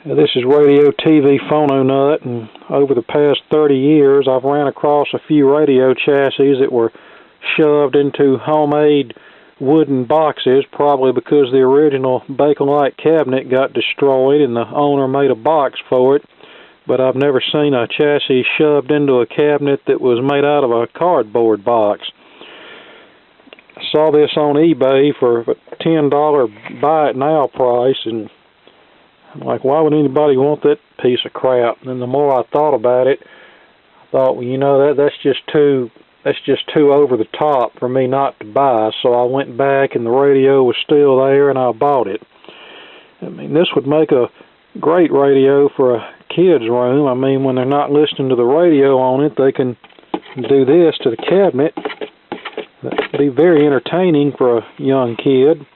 This is Radio TV Phono Nut, and over the past 30 years I've ran across a few radio chassis that were shoved into homemade wooden boxes, probably because the original Bakelite cabinet got destroyed and the owner made a box for it. But I've never seen a chassis shoved into a cabinet that was made out of a cardboard box. I saw this on eBay for a $10 buy it now price, and I'm like, why would anybody want that piece of crap? And then the more I thought about it, I thought, well, you know, that's just too over the top for me not to buy. So I went back, and the radio was still there, and I bought it. I mean, this would make a great radio for a kid's room. I mean, when they're not listening to the radio on it, they can do this to the cabinet. That'd be very entertaining for a young kid.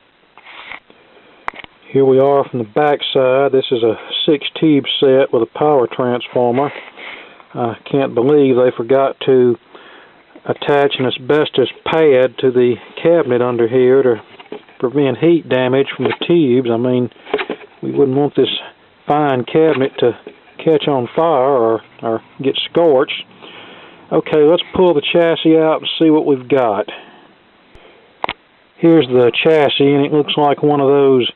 Here we are from the back side. This is a 6-tube set with a power transformer. I can't believe they forgot to attach an asbestos pad to the cabinet under here to prevent heat damage from the tubes. I mean, we wouldn't want this fine cabinet to catch on fire or get scorched. Okay, let's pull the chassis out and see what we've got. Here's the chassis, and it looks like one of those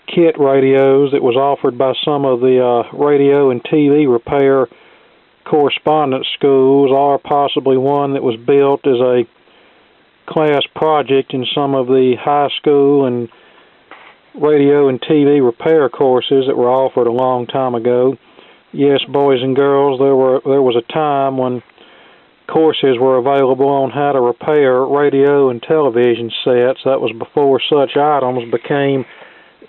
kit radios that was offered by some of the radio and TV repair correspondence schools, or possibly one that was built as a class project in some of the high school and radio and TV repair courses that were offered a long time ago. Yes, boys and girls, there was a time when courses were available on how to repair radio and television sets. That was before such items became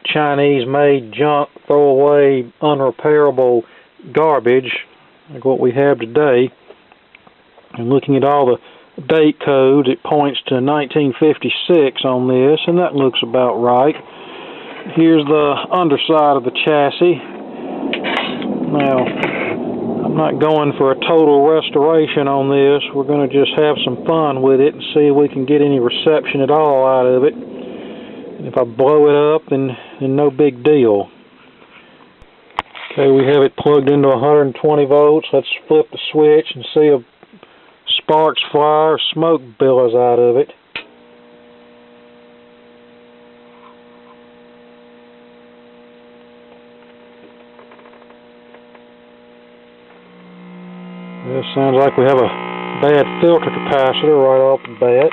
Chinese-made junk, throwaway, unrepairable garbage like what we have today. And looking at all the date codes, it points to 1956 on this, and that looks about right. Here's the underside of the chassis. Now, I'm not going for a total restoration on this. We're going to just have some fun with it and see if we can get any reception at all out of it. And if I blow it up, then no big deal. Okay, we have it plugged into 120 volts. Let's flip the switch and see if sparks fly or smoke billows out of it. This sounds like we have a bad filter capacitor right off the bat.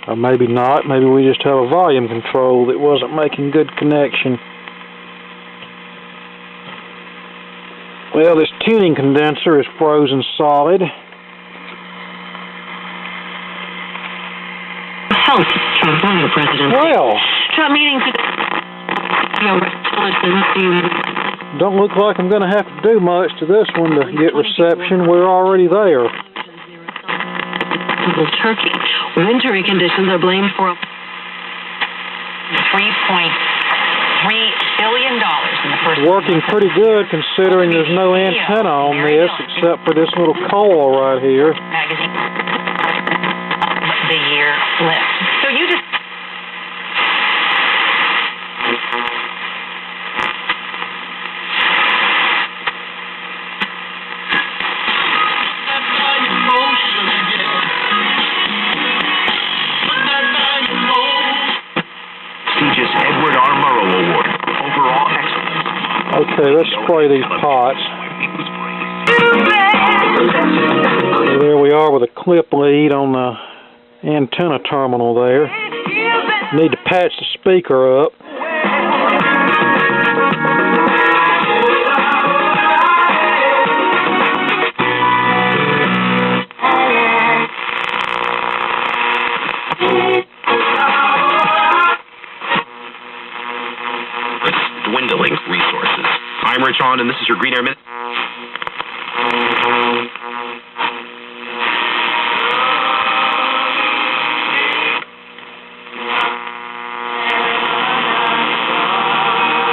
Or maybe not. Maybe we just have a volume control that wasn't making good connection. Well, this tuning condenser is frozen solid. Health, Trump presidency. Well, Trump meeting today. Don't look like I'm going to have to do much to this one to get reception. We're already there. Turkey. Wintry conditions are blamed for $3.3 billion in the first. Working pretty good considering there's no antenna on this except for this little coil right here. Magazine. The year list. So you just. Okay, let's spray these pots. So there we are with a clip lead on the antenna terminal there. Need to patch the speaker up. Dwindling resources. I'm Rich On, and this is your Green Air Minute.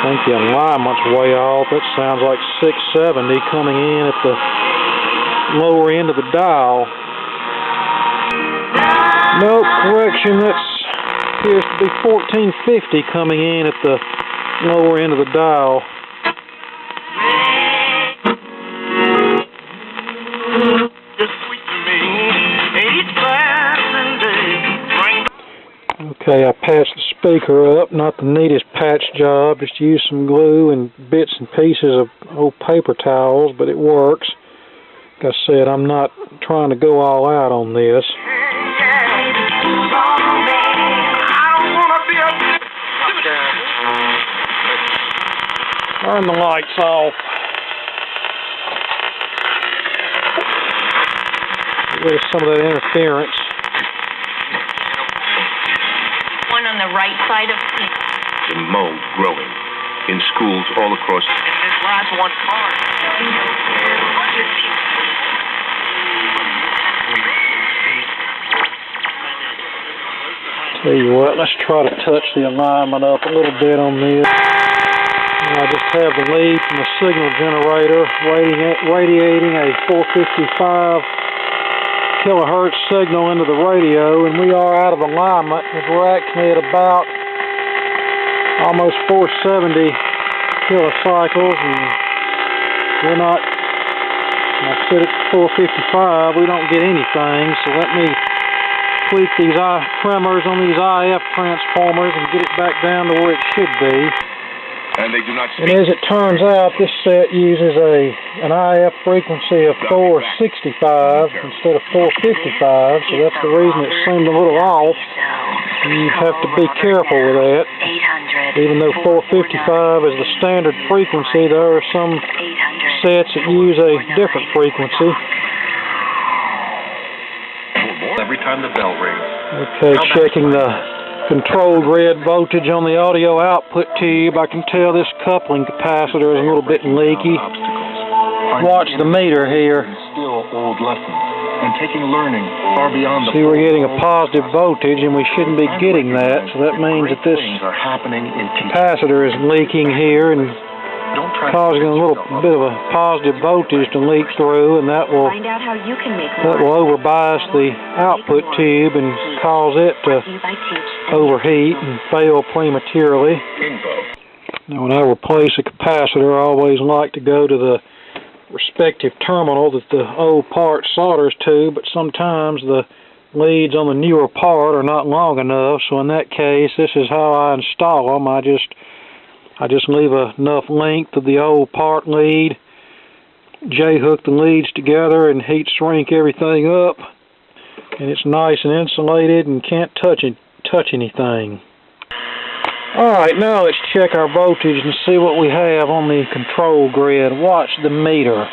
I think the alignment's way off. That sounds like 670 coming in at the lower end of the dial. Nope, correction, that's appears to be 1450 coming in at the lower end of the dial. Okay, I patched the speaker up. Not the neatest patch job. Just used some glue and bits and pieces of old paper towels, but it works. Like I said, I'm not trying to go all out on this. Turn the lights off. Get rid of some of that interference. One on the right side of The mold growing in schools all across. this last one car. Tell you what, let's try to touch the alignment up a little bit on this. And I just have the lead from the signal generator radiating a 455 kilohertz signal into the radio, and we are out of alignment because we're actually at about almost 470 kilocycles, and we're not. When I set it to 455, we don't get anything, so let me tweak these tremors on these IF transformers and get it back down to where it should be. And they do not And speak. as it turns out, this set uses an IF frequency of 465 instead of 455, so that's the reason it seemed a little off. You have to be careful with that. Even though 455 is the standard frequency, there are some sets that use a different frequency. Every time the bell rings. Okay, checking the control grid voltage on the audio output tube. I can tell this coupling capacitor is a little bit leaky. Watch the meter here. Still old lessons and taking learning far beyond the. See, we're getting a positive voltage, and we shouldn't be getting that. So that means that this are happening in capacitor is leaking here and causing a little bit of a positive voltage to leak through, and that will Find out how you can make more. overbias the output tube and cause it to overheat and fail prematurely. Now, when I replace a capacitor, I always like to go to the respective terminal that the old part solders to, but sometimes the leads on the newer part are not long enough, so in that case, this is how I install them. I just leave enough length of the old part lead, J-hook the leads together, and heat shrink everything up, and it's nice and insulated and can't touch anything. Alright, now let's check our voltage and see what we have on the control grid. Watch the meter.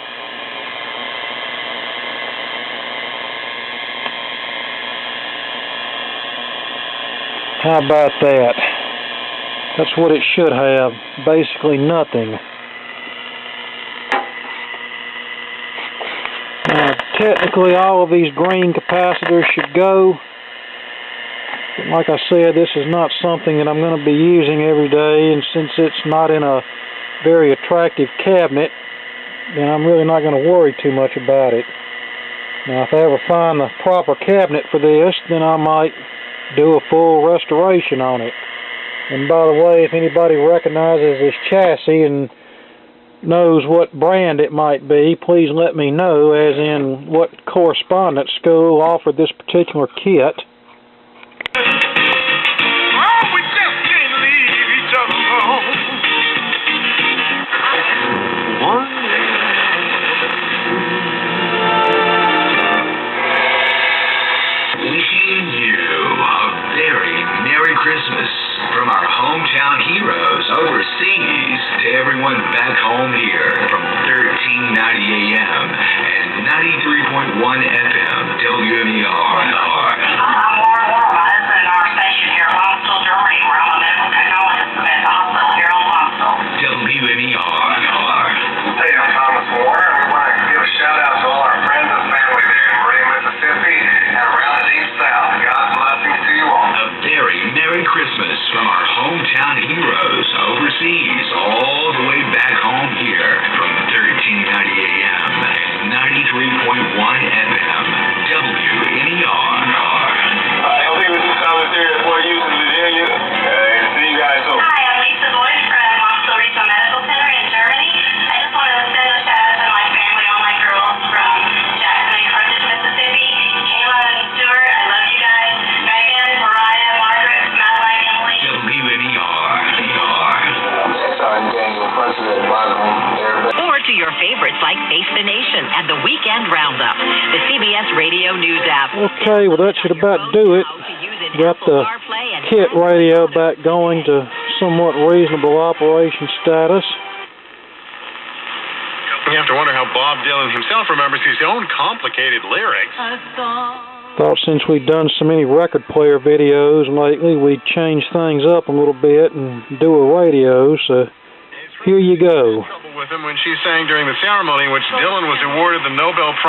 How about that? That's what it should have. Basically nothing. Now, technically all of these green capacitors should go. But like I said, this is not something that I'm going to be using every day, and since it's not in a very attractive cabinet, then I'm really not going to worry too much about it. Now, if I ever find the proper cabinet for this, then I might do a full restoration on it. And by the way, if anybody recognizes this chassis and knows what brand it might be, please let me know, as in what correspondence school offered this particular kit. Christmas from our hometown heroes overseas to everyone back home here from 1390 AM and 93.1 FM WMER. Christmas from our hometown heroes overseas all the way back home here from 1390 AM and 93.1 FM WNER. radio news app. Okay, well that should about do it. Got the kit radio back going to somewhat reasonable operation status. You have to wonder how Bob Dylan himself remembers his own complicated lyrics. Thought since we'd done so many record player videos lately, we'd change things up a little bit and do a radio, so here you go. Trouble with him when she sang during the ceremony in which Dylan was awarded the Nobel Prize.